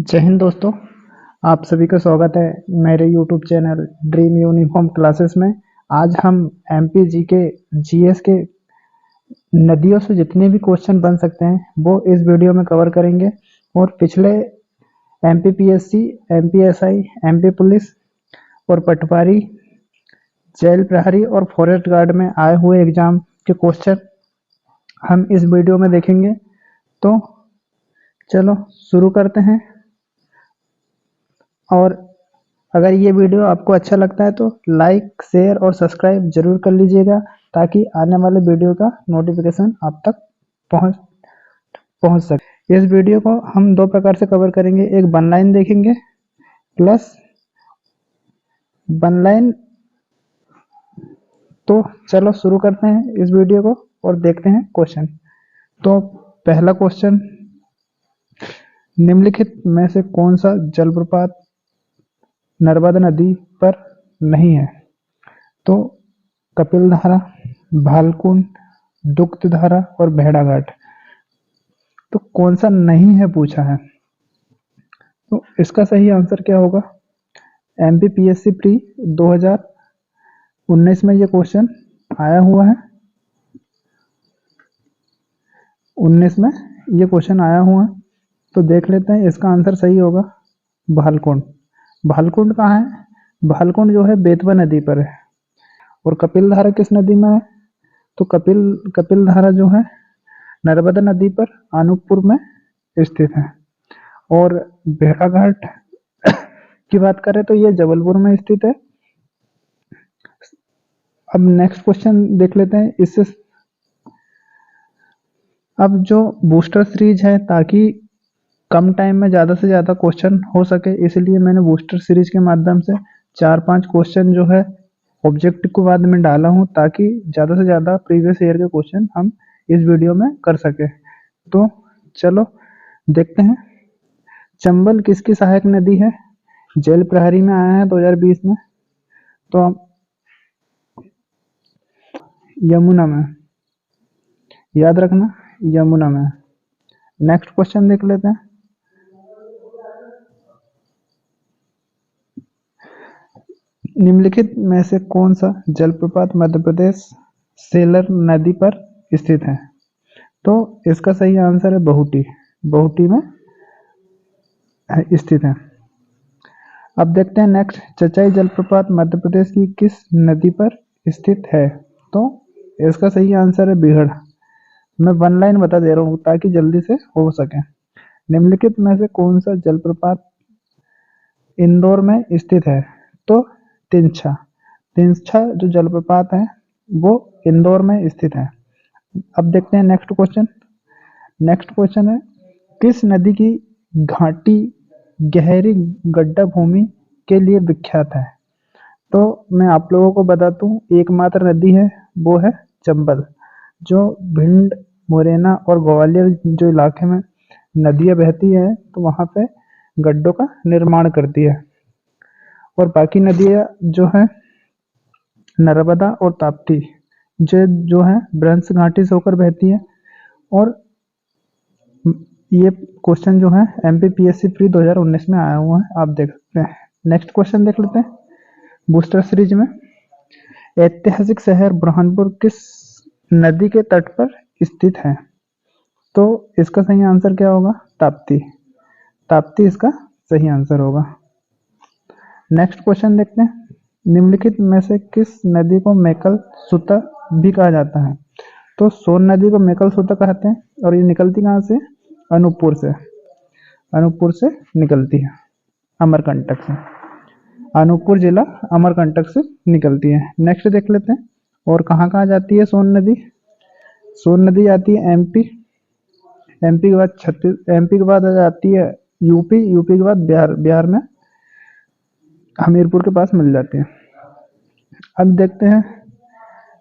जय हिंद दोस्तों। आप सभी का स्वागत है मेरे YouTube channel dream uniform classes में। आज हम एमपी जी के जीएस के नदियों से जितने भी क्वेश्चन बन सकते हैं वो इस वीडियो में कवर करेंगे। और पिछले MP PSC, MP SI, MP police और पटवारी, जेल प्रहरी और फॉरेस्ट गार्ड में आए हुए एग्जाम के क्वेश्चन हम इस वीडियो में देखेंगे। तो चलो शुरू करते हैं। और अगर ये वीडियो आपको अच्छा लगता है तो लाइक, शेयर और सब्सक्राइब जरूर कर लीजिएगा ताकि आने वाले वीडियो का नोटिफिकेशन आप तक पहुंच पहुंच सके। इस वीडियो को हम दो प्रकार से कवर करेंगे, एक वन लाइन देखेंगे प्लस वन लाइन। तो चलो शुरू करते हैं इस वीडियो को और देखते हैं क्वेश्चन। तो पहला क्वेश्चन, निम्नलिखित में से कौन सा जलप्रपात नर्मदा नदी पर नहीं है? तो कपिल धारा, भालकुंड, दुग्ध धारा और भेड़ाघाट। तो कौन सा नहीं है पूछा है, तो इसका सही आंसर क्या होगा? एमपी पीएससी प्री 2019 में ये क्वेश्चन आया हुआ है। 19 में ये क्वेश्चन आया हुआ है। तो देख लेते हैं, इसका आंसर सही होगा भालकुंड। भालकुंड कहाँ है? भालकुंड जो है बेतवा नदी पर है। और कपिल धारा किस नदी में है? तो कपिल धारा जो है नर्मदा नदी पर अनूपपुर में स्थित है। और भेड़ाघाट की बात करें तो ये जबलपुर में स्थित है। अब नेक्स्ट क्वेश्चन देख लेते हैं। इससे अब जो बूस्टर सीरीज है, ताकि कम टाइम में ज़्यादा से ज़्यादा क्वेश्चन हो सके, इसलिए मैंने बूस्टर सीरीज के माध्यम से 4-5 क्वेश्चन जो है ऑब्जेक्टिव के बाद में डाला हूँ, ताकि ज़्यादा से ज़्यादा प्रीवियस ईयर के क्वेश्चन हम इस वीडियो में कर सके। तो चलो देखते हैं। चंबल किसकी सहायक नदी है? जेल प्रहरी में आया है 2020 में। तो यमुना में, याद रखना यमुना में। नेक्स्ट क्वेश्चन देख लेते हैं। निम्नलिखित में से कौन सा जलप्रपात मध्य प्रदेश सेलर नदी पर स्थित है? तो इसका सही आंसर है बहुटी। बहुटी में स्थित है। अब देखते हैं नेक्स्ट, चचाई जलप्रपात मध्य प्रदेश की किस नदी पर स्थित है? तो इसका सही आंसर है बीहड़। मैं वन लाइन बता दे रहा हूँ ताकि जल्दी से हो सके। निम्नलिखित में से कौन सा जलप्रपात इंदौर में स्थित है? तो तिनछा। तिनछा जो जलप्रपात है वो इंदौर में स्थित है। अब देखते हैं नेक्स्ट क्वेश्चन। नेक्स्ट क्वेश्चन है, किस नदी की घाटी गहरी गड्ढा भूमि के लिए विख्यात है? तो मैं आप लोगों को बता दूं, एकमात्र नदी है वो है चंबल, जो भिंड, मुरैना और ग्वालियर जो इलाके में नदियां बहती है तो वहां पे गड्ढों का निर्माण करती है। और बाकी नदियां जो है नर्मदा और ताप्ती जो है ब्रह्मपुत्र घाटी से होकर बहती है। और ये क्वेश्चन जो है एमपी पीएससी प्री 2019 में आया हुआ है, आप देख सकते हैं। नेक्स्ट क्वेश्चन देख लेते हैं बूस्टर सीरीज में। ऐतिहासिक शहर बुरहानपुर किस नदी के तट पर स्थित है? तो इसका सही आंसर क्या होगा? ताप्ती। ताप्ती इसका सही आंसर होगा। नेक्स्ट क्वेश्चन देखते हैं। निम्नलिखित में से किस नदी को मेकल सूता भी कहा जाता है? तो सोन नदी को मेकल सूता कहते हैं। और ये निकलती कहाँ से? अनूपपुर से। अनूपपुर से निकलती है, अमरकंटक से। अनूपपुर जिला अमरकंटक से निकलती है। नेक्स्ट देख लेते हैं, और कहाँ कहाँ जाती है सोन नदी? सोन नदी जाती है एमपी, एमपी के बाद एमपी के बाद आ जाती है यूपी, यूपी के बाद बिहार, बिहार में हमीरपुर के पास मिल जाती है। अब देखते हैं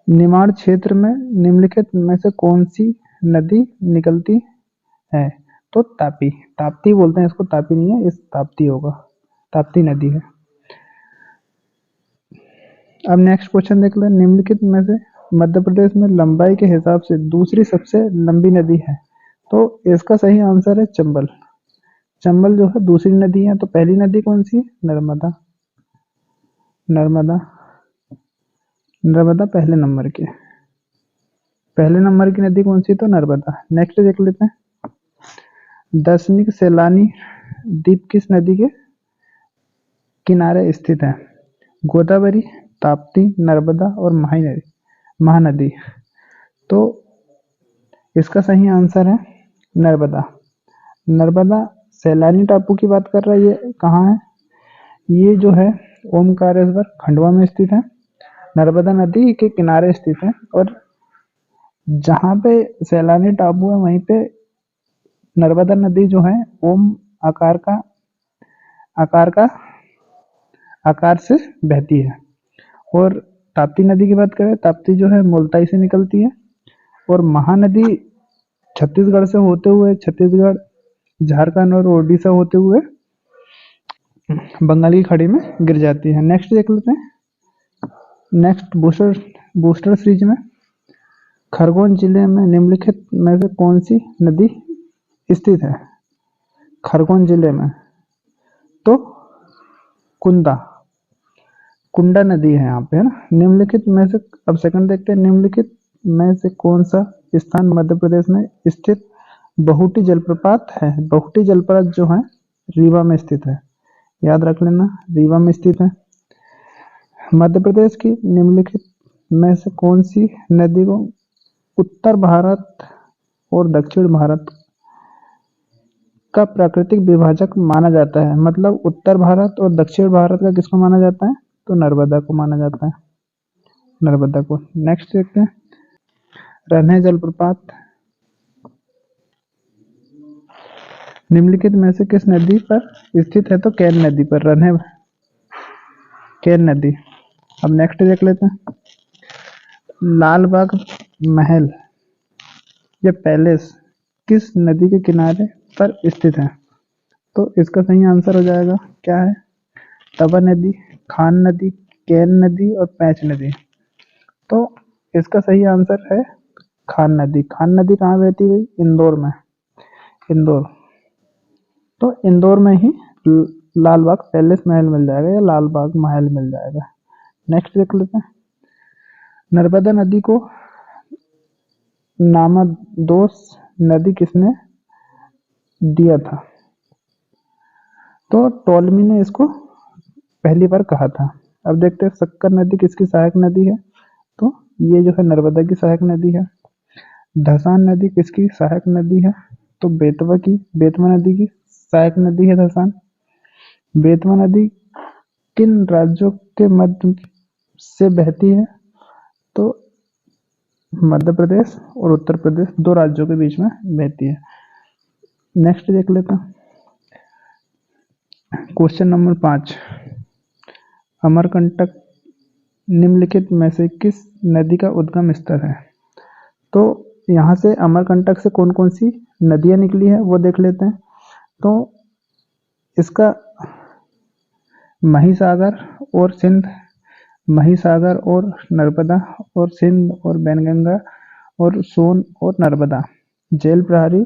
निमाड़ क्षेत्र में निम्नलिखित में से कौन सी नदी निकलती है? तो तापी। ताप्ती बोलते हैं इसको, तापी नहीं है, इस ताप्ती होगा, ताप्ती नदी है। अब नेक्स्ट क्वेश्चन देख लें। निम्नलिखित में से मध्य प्रदेश में लंबाई के हिसाब से दूसरी सबसे लंबी नदी है? तो इसका सही आंसर है चंबल। चंबल जो है दूसरी नदी है, तो पहली नदी कौन सी है? नर्मदा। नर्मदा। नर्मदा पहले नंबर की नदी कौन सी? तो नर्मदा। नेक्स्ट देख लेते हैं, दार्शनिक सैलानी द्वीप किस नदी के किनारे स्थित है? गोदावरी, ताप्ती, नर्मदा और महानदी। तो इसका सही आंसर है नर्मदा। नर्मदा सैलानी टापू की बात कर रहा है, ये कहाँ है? ये जो है ओमकारेश्वर खंडवा में स्थित है, नर्मदा नदी के किनारे स्थित है। और जहाँ पे सैलानी टापू है वहीं पे नर्मदा नदी जो है ओम आकार का आकार का आकार से बहती है। और ताप्ती नदी की बात करें, ताप्ती जो है मुल्ताई से निकलती है। और महानदी छत्तीसगढ़ से होते हुए, छत्तीसगढ़, झारखंड और ओडिशा होते हुए बंगाल की खाड़ी में गिर जाती है। नेक्स्ट देख लेते हैं, नेक्स्ट बूस्टर सीरीज में खरगोन जिले में निम्नलिखित में से कौन सी नदी स्थित है? खरगोन जिले में तो कुंदा कुंडा नदी है यहाँ पे, है ना। निम्नलिखित में से, अब सेकंड देखते हैं, निम्नलिखित में से कौन सा स्थान मध्य प्रदेश में स्थित बहुटी जलप्रपात है? बहुटी जलप्रपात जो है रीवा में स्थित है, याद रख लेना, रीवा में स्थित है। मध्य प्रदेश की निम्नलिखित में से कौन सी नदी को उत्तर भारत और दक्षिण भारत का प्राकृतिक विभाजक माना जाता है? मतलब उत्तर भारत और दक्षिण भारत का किसको माना जाता है? तो नर्मदा को माना जाता है, नर्मदा को। नेक्स्ट देखते हैं, रन्हे जलप्रपात निम्नलिखित में से किस नदी पर स्थित है? तो केन नदी पर, केन नदी। अब नेक्स्ट देख लेते हैं, लाल बाग महल या पैलेस किस नदी के किनारे पर स्थित है? तो इसका सही आंसर हो जाएगा, क्या है? तवा नदी, खान नदी, केन नदी और पैंच नदी। तो इसका सही आंसर है खान नदी। खान नदी कहाँ बहती है? इंदौर में, इंदौर। तो इंदौर में ही लाल बाग पैलेस महल मिल जाएगा या लाल बाग महल मिल जाएगा। नेक्स्ट देख लेते हैं, नर्मदा नदी को नामादोष नदी किसने दिया था? तो टोलमी ने इसको पहली बार कहा था। अब देखते हैं, सक्कर नदी किसकी सहायक नदी है? तो ये जो है नर्मदा की सहायक नदी है। धसान नदी किसकी सहायक नदी है? तो बेतवा नदी की सहायक नदी है धसान। बेतवा नदी किन राज्यों के मध्य से बहती है? तो मध्य प्रदेश और उत्तर प्रदेश, दो राज्यों के बीच में बहती है। नेक्स्ट देख लेते हैं, क्वेश्चन नंबर 5, अमरकंटक निम्नलिखित में से किस नदी का उद्गम स्थल है? तो यहाँ से अमरकंटक से कौन कौन सी नदियाँ निकली है वो देख लेते हैं। तो इसका महिसागर और सिंध, महिसागर और नर्मदा और सिंध और बैनगंगा और सोन और नर्मदा। जेल प्रहरी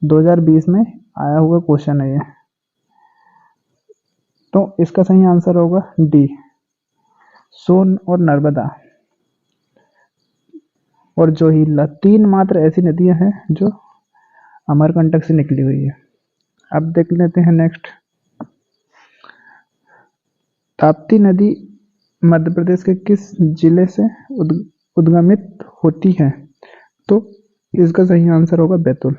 2020 में आया हुआ क्वेश्चन है ये। तो इसका सही आंसर होगा डी, सोन और नर्मदा और जोहिला। 3 मात्र ऐसी नदियां हैं जो अमरकंटक से निकली हुई है। अब देख लेते हैं नेक्स्ट, ताप्ती नदी मध्य प्रदेश के किस जिले से उद्गमित होती है? तो इसका सही आंसर होगा बैतूल।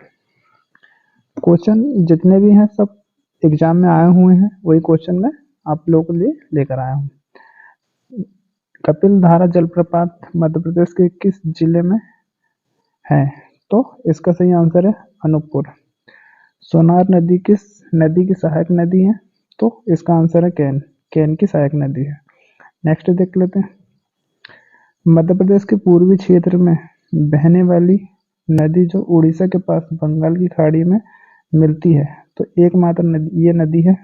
क्वेश्चन जितने भी हैं सब एग्जाम में आए हुए हैं, वही क्वेश्चन मैं आप लोगों के लिए लेकर आया हूँ। कपिल धारा जलप्रपात मध्य प्रदेश के किस जिले में है? तो इसका सही आंसर है अनूपपुर। सोनार नदी किस नदी की सहायक नदी है? तो इसका आंसर है केन की सहायक नदी है। नेक्स्ट देख लेते हैं, मध्य प्रदेश के पूर्वी क्षेत्र में बहने वाली नदी जो उड़ीसा के पास बंगाल की खाड़ी में मिलती है, तो एकमात्र नदी, ये नदी है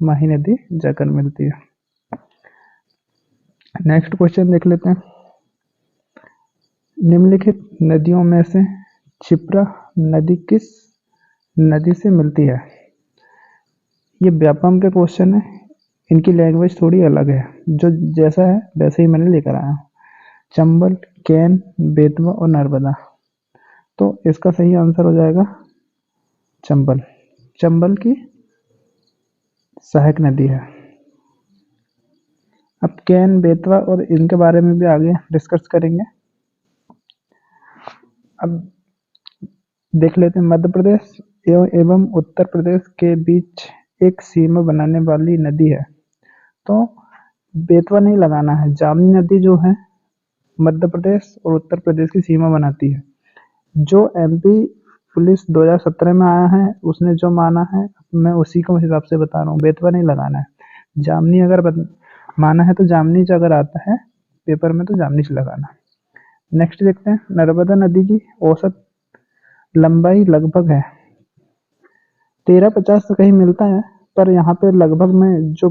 माही नदी जाकर मिलती है। नेक्स्ट क्वेश्चन देख लेते हैं, निम्नलिखित नदियों में से क्षिप्रा नदी किस नदी से मिलती है? ये व्यापम के क्वेश्चन है, इनकी लैंग्वेज थोड़ी अलग है, जो जैसा है वैसे ही मैंने लेकर आया हूँ। चंबल, कैन, बेतवा और नर्मदा। तो इसका सही आंसर हो जाएगा चंबल। चंबल की सहायक नदी है। अब कैन, बेतवा और इनके बारे में भी आगे डिस्कस करेंगे। अब देख लेते हैं, मध्य प्रदेश एवं उत्तर प्रदेश के बीच एक सीमा बनाने वाली नदी है। तो बेतवा नहीं लगाना है, जामनी नदी जो है मध्य प्रदेश और उत्तर प्रदेश की सीमा बनाती है। जो एमपी पुलिस 2017 में आया है उसने जो माना है मैं उसी के हिसाब से बता रहा हूँ, बेतवा नहीं लगाना है। जामनी अगर माना है तो जामनी से अगर आता है पेपर में तो जामनी से लगाना। नेक्स्ट देखते हैं, नर्मदा नदी की औसत लंबाई लगभग है 1350 तो कहीं मिलता है, पर यहाँ पे लगभग में जो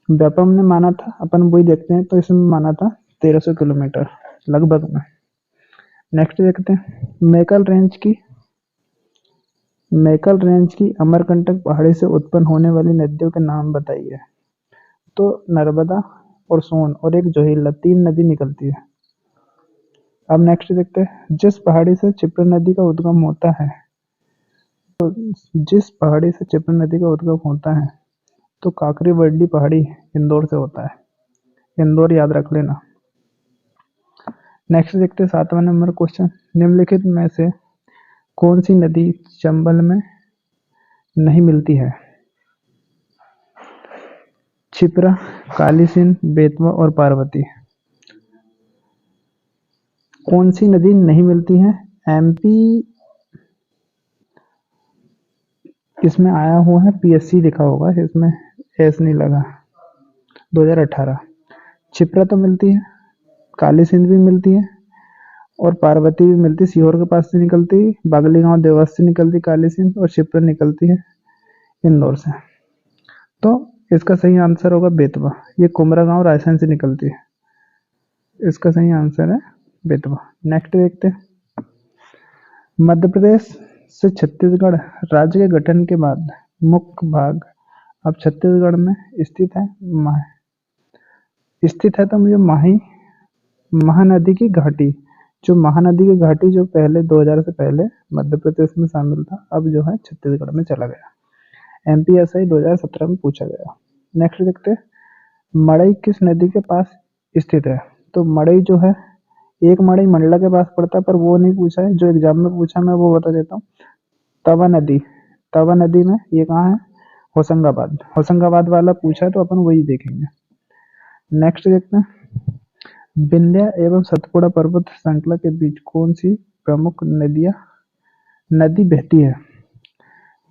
व्यापम ने माना था अपन वही देखते हैं, तो इसमें माना था 1300 किलोमीटर लगभग में। नेक्स्ट देखते हैं, मेकल रेंज की अमरकंटक पहाड़ी से उत्पन्न होने वाली नदियों के नाम बताइए। तो नर्मदा और सोन और एक जोहिला, 3 नदी निकलती है। अब नेक्स्ट देखते हैं, जिस पहाड़ी से क्षिप्रा नदी का उद्गम होता है, तो काकरी वर्डी पहाड़ी इंदौर से होता है, इंदौर याद रख लेना। नेक्स्ट देखते हैं 7वां नंबर क्वेश्चन, निम्नलिखित में से कौन सी नदी चंबल में नहीं मिलती है? क्षिप्रा, काली सिंध, बेतवा और पार्वती। कौन सी नदी नहीं मिलती है? एमपी इसमें आया हुआ है, पीएससी लिखा होगा, इसमें एस नहीं लगा। 2018 क्षिप्रा तो मिलती है, काली सिंध भी मिलती है और पार्वती भी मिलती है। सीहोर के पास से निकलती, बागलीगांव देवास से निकलती काली सिंध, और क्षिप्रा निकलती है इंदौर से। तो इसका सही आंसर होगा बेतवा। ये कुमरा रायसेन से निकलती है, इसका सही आंसर है बेतवा। नेक्स्ट देखते हैं, मध्य प्रदेश से छत्तीसगढ़ राज्य के गठन के बाद मुख्य भाग अब छत्तीसगढ़ में स्थित है। तो मुझे महानदी की घाटी, जो पहले 2000 से पहले मध्य प्रदेश में शामिल था, अब जो है छत्तीसगढ़ में चला गया। एमपीएसआई 2017 में पूछा गया। नेक्स्ट देखते हैं, मड़ई किस नदी के पास स्थित है? तो मड़ई जो है, एक मड़ई मंडला के पास पड़ता है, पर वो नहीं पूछा है, जो एग्जाम में पूछा मैं वो बता देता हूँ। तवा नदी में ये कहाँ है? होशंगाबाद वाला पूछा है तो अपन वही देखेंगे। नेक्स्ट देखते हैं, विंध्या एवं सतपुड़ा पर्वत श्रृंखला के बीच कौन सी प्रमुख नदी बहती है?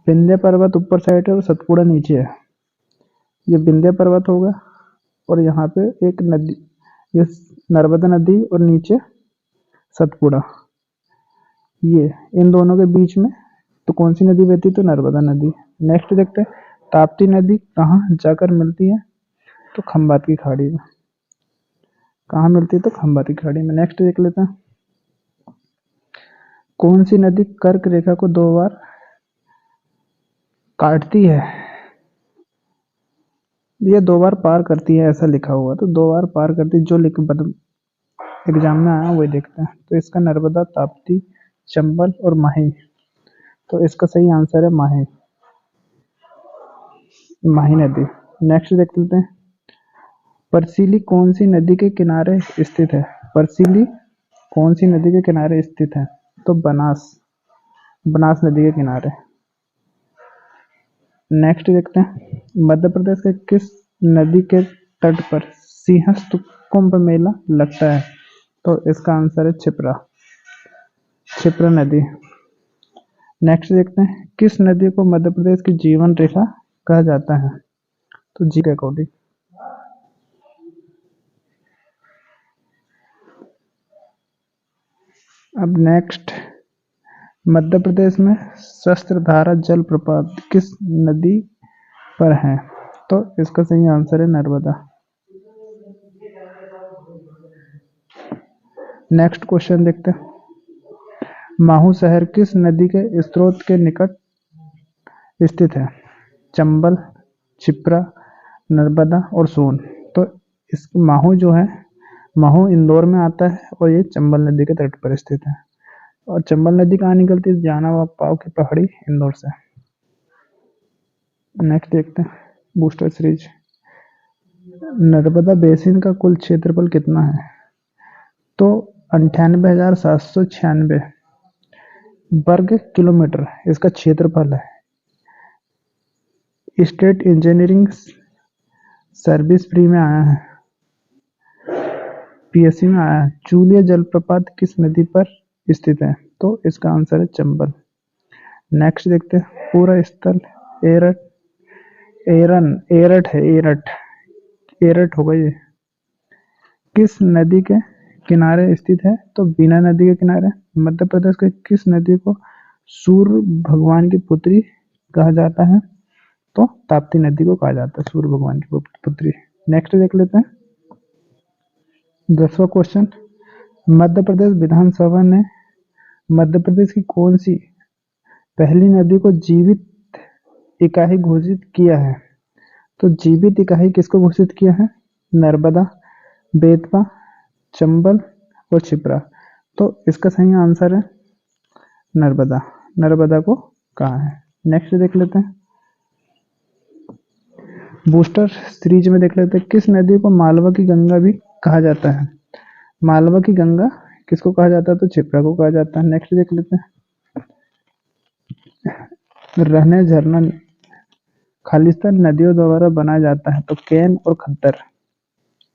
विंध्या पर्वत ऊपर साइड है और सतपुड़ा नीचे है। ये विंध्या पर्वत होगा और यहाँ पे एक नदी, ये नर्मदा नदी और नीचे सतपुड़ा, ये इन दोनों के बीच में तो कौन सी नदी बहती? तो नर्मदा नदी। नेक्स्ट देखते हैं, ताप्ती नदी कहाँ जाकर मिलती है? तो खंबात की खाड़ी में। कहाँ मिलती है? तो खंबात की खाड़ी में। नेक्स्ट देख लेते हैं, कौन सी नदी कर्क रेखा को 2 बार काटती है? ये 2 बार पार करती है ऐसा लिखा हुआ, तो 2 बार पार करती, जो एग्जाम में आया वही देखते हैं। तो इसका नर्मदा, ताप्ती, चंबल और माही, तो इसका सही आंसर है माही नदी। नेक्स्ट देख लेते हैं, परसीली कौन सी नदी के किनारे स्थित है? परसीली कौन सी नदी के किनारे स्थित है? तो बनास नदी के किनारे। नेक्स्ट देखते हैं, मध्य प्रदेश के किस नदी के तट पर सिंहस्थ कुंभ मेला लगता है? तो इसका आंसर है क्षिप्रा नदी। नेक्स्ट देखते हैं, किस नदी को मध्य प्रदेश की जीवन रेखा कहा जाता है? तो जी के अकॉर्डिंग। अब नेक्स्ट, मध्य प्रदेश में शस्त्रधारा जलप्रपात किस नदी पर है? तो इसका सही आंसर है नर्मदा। नेक्स्ट क्वेश्चन देखते हैं, माहू शहर किस नदी के स्रोत के निकट स्थित है? चंबल, क्षिप्रा, नर्मदा और सोन। तो इस माहू जो है, माहू इंदौर में आता है और ये चंबल नदी के तट पर स्थित है। और चंबल नदी कहाँ निकलती है? जाना पाव की पहाड़ी, इंदौर से। नेक्स्ट देखते हैं बूस्टर सीरीज। नर्मदा बेसिन का कुल क्षेत्रफल कितना है? तो 98,796 वर्ग किलोमीटर इसका क्षेत्रफल है। स्टेट इंजीनियरिंग सर्विस प्री में आया है, पीएससी में आया है। चूलिया जलप्रपात किस नदी पर स्थित है? तो इसका आंसर है चंबल। नेक्स्ट देखते हैं पूरा स्थल एरट, एरट है, एरट होगा ये, किस नदी के किनारे स्थित है? तो बीना नदी के किनारे। मध्य प्रदेश के किस नदी को सूर्य भगवान की पुत्री कहा जाता है? तो ताप्ती नदी को कहा जाता है सूर्य भगवान की पुत्री। नेक्स्ट देख लेते हैं 10वां क्वेश्चन। मध्य प्रदेश विधानसभा ने मध्य प्रदेश की कौन सी पहली नदी को जीवित इकाई घोषित किया है? तो जीवित इकाई किसको घोषित किया है? नर्मदा, बेतवा, चंबल और क्षिप्रा। तो इसका सही आंसर है नर्मदा। नर्मदा को कहा है। नेक्स्ट देख लेते हैं बूस्टर सीरीज में देख लेते हैं किस नदी को मालवा की गंगा भी कहा जाता है? मालवा की गंगा किसको कहा जाता है? तो क्षिप्रा को कहा जाता है। नेक्स्ट देख लेते हैं रहने झरना खालिस्तान नदियों द्वारा बनाया जाता है? तो केन और खद्दर,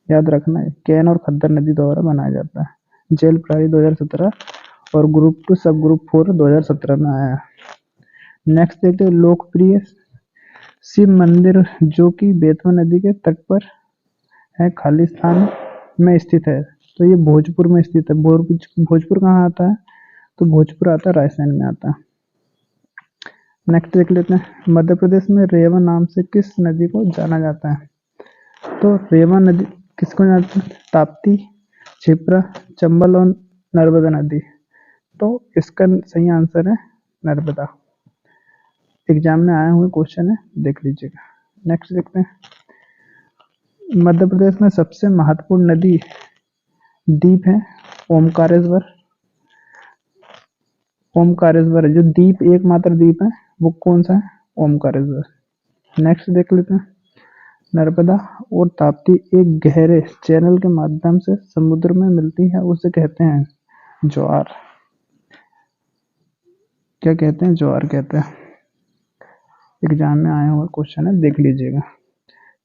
याद रखना है, केन और खद्दर नदी द्वारा बनाया जाता है। जेल प्रहरी 2017 और ग्रुप 2 सब ग्रुप 4 2017 में आया। नेक्स्ट देखते हैं लोकप्रिय शिव मंदिर जो कि बेतवा नदी के तट पर है, खालिस्तान में स्थित है। तो ये भोजपुर में स्थित है। भोजपुर कहाँ आता है? तो भोजपुर आता है, राजस्थान में आता है। नेक्स्ट देख लेते हैं मध्य प्रदेश में रेवा नाम से किस नदी को जाना जाता है? तो रेवा नदी किसको जानते हैं? ताप्ती, क्षिप्रा, चंबल और नर्मदा नदी। तो इसका सही आंसर है नर्मदा। एग्जाम में आए हुए क्वेश्चन है, देख लीजिएगा। नेक्स्ट देखते हैं मध्य प्रदेश में सबसे महत्वपूर्ण नदी द्वीप है ओमकारेश्वर। ओमकारेश्वर है जो द्वीप, एकमात्र द्वीप है, वो कौन सा है? ओमकारेश्वर। नेक्स्ट देख लेते हैं नर्मदा और ताप्ती एक गहरे चैनल के माध्यम से समुद्र में मिलती है, उसे कहते हैं ज्वार। क्या कहते हैं? ज्वार कहते हैं। एग्जाम में आया हुआ क्वेश्चन है, देख लीजिएगा।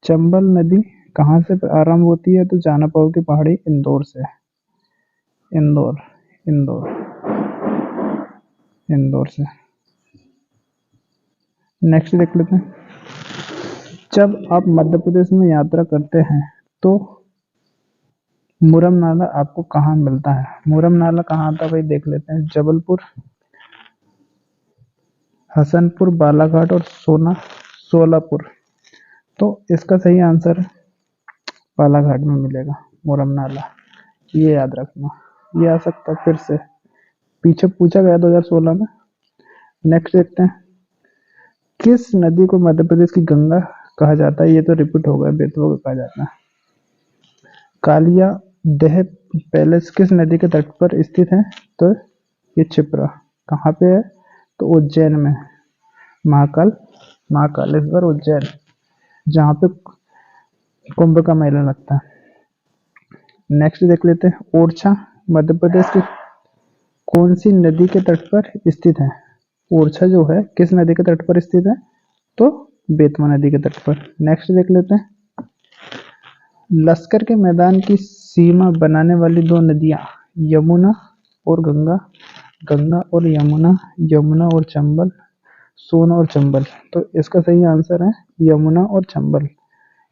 चंबल नदी कहाँ से आरंभ होती है? तो जानापाव की पहाड़ी, इंदौर से। इंदौर, इंदौर, इंदौर से। नेक्स्ट देख लेते हैं जब आप मध्य प्रदेश में यात्रा करते हैं तो मुरम नाला आपको कहाँ मिलता है? मुरम नाला कहाँ आता है भाई? देख लेते हैं जबलपुर, हसनपुर, बालाघाट और सोलापुर। तो इसका सही आंसर बालाघाट में मिलेगा मुरम नाला, ये याद रखना। ये आ सकता है फिर से, पीछे पूछा गया 2016 में। नेक्स्ट देखते हैं किस नदी को मध्य प्रदेश की गंगा कहा जाता है? ये तो रिपीट हो गया, बेतवा को कहा जाता है। कालिया देह पैलेस किस नदी के तट पर स्थित है? तो ये क्षिप्रा। कहाँ पे है? तो उज्जैन में, महाकालेश्वर उज्जैन, जहाँ पे कुंभ का मेला लगता है। नेक्स्ट देख लेते हैं ओरछा मध्य प्रदेश की कौन सी नदी के तट पर स्थित है? ओरछा जो है किस नदी के तट पर स्थित है? तो बेतवा नदी के तट पर। नेक्स्ट देख लेते हैं लश्कर के मैदान की सीमा बनाने वाली दो नदियां यमुना और गंगा, गंगा और यमुना, यमुना और चंबल, सोन और चंबल। तो इसका सही आंसर है यमुना और चंबल।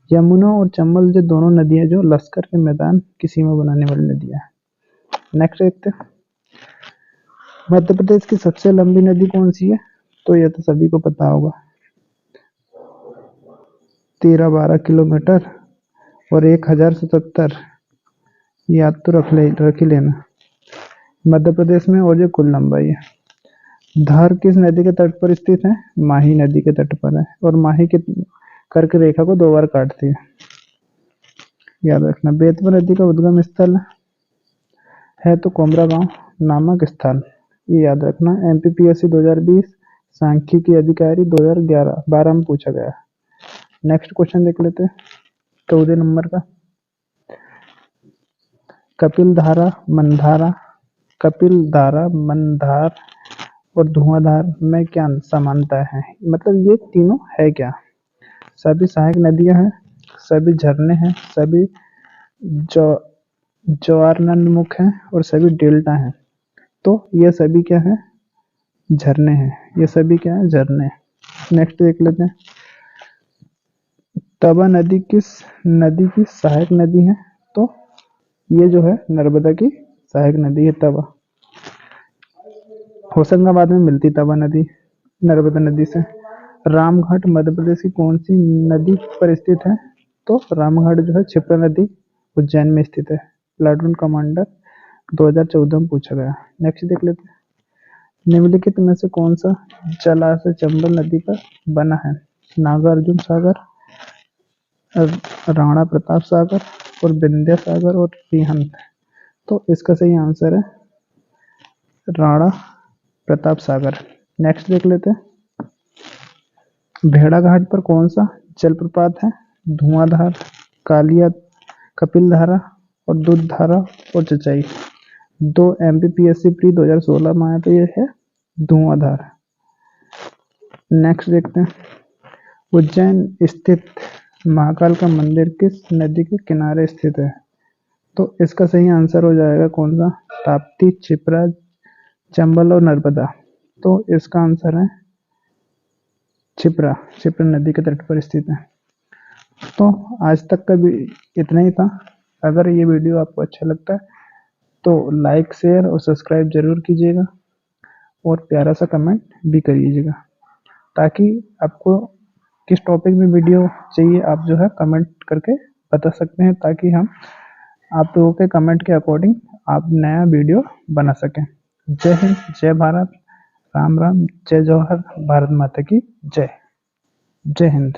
यमुना और चंबल जो दोनों नदियां जो लश्कर के मैदान की सीमा बनाने वाली नदियां हैं। नेक्स्ट देखते हैं मध्य प्रदेश की सबसे लंबी नदी कौन सी है? तो यह तो सभी को पता होगा, 13-12 किलोमीटर और 1077, याद तो रख ही लेना। मध्य प्रदेश में और ये कुल लंबाई है। धार किस नदी के तट पर स्थित है? माही नदी के तट पर है और माही की कर्क रेखा को 2 बार काटती है, याद रखना। बेतवा नदी का उद्गम स्थल है तो कोमरागांव नामक स्थान, ये याद रखना। एमपीपीएससी 2020 सांख्यिकी अधिकारी 2011-12 में पूछा गया। नेक्स्ट क्वेश्चन देख लेते हैं 14 नंबर का। कपिलधारा, मंधारा, कपिलधारा, मंदार और धुआंधार में क्या समानता है? मतलब ये तीनों है क्या? सभी सहायक नदियां हैं, सभी झरने हैं, सभी ज्वारनदमुख हैं और सभी डेल्टा हैं। तो ये सभी क्या है? झरने हैं। ये सभी क्या है? झरने। नेक्स्ट देख लेते हैं। तवा नदी किस नदी की सहायक नदी है? तो ये जो है नर्मदा की सहायक नदी है तवा। होशंगाबाद में मिलती तवा नदी नर्मदा नदी से। रामघाट मध्य प्रदेश की कौन सी नदी पर स्थित है? तो रामघाट जो है क्षिप्रा नदी उज्जैन में स्थित है। प्लाटून कमांडर 2014 में पूछा गया। नेक्स्ट देख लेते हैं। निम्नलिखित में से कौन सा जलाशय चंबल नदी पर बना है? नागार्जुन सागर, राणा प्रताप सागर और विंध्या सागर और रिहंद। तो इसका सही आंसर है राणा प्रताप सागर। नेक्स्ट देख लेते हैं। भेड़ाघाट पर कौन सा जलप्रपात है? धुआंधार, कालिया, कपिलधारा और दूधधारा और चचाई। 2 एमपीपीएससी प्री 2016 में आया तो ये है धुआंधार। नेक्स्ट देखते हैं। उज्जैन स्थित महाकाल का मंदिर किस नदी के किनारे स्थित है? तो इसका सही आंसर हो जाएगा कौन सा? ताप्ती, क्षिप्रा, चंबल और नर्मदा। तो इसका आंसर है क्षिप्रा, क्षिप्रा नदी के तट पर स्थित है। तो आज तक का भी इतना ही था। अगर ये वीडियो आपको अच्छा लगता है तो लाइक, शेयर और सब्सक्राइब जरूर कीजिएगा और प्यारा सा कमेंट भी करिएगा, ताकि आपको किस टॉपिक में वीडियो चाहिए आप जो है कमेंट करके बता सकते हैं, ताकि हम आप लोगों के कमेंट के अकॉर्डिंग आप नया वीडियो बना सकें। जय हिंद, जय भारत, राम राम, जय जवाहर, भारत माता की जय। जय हिंद।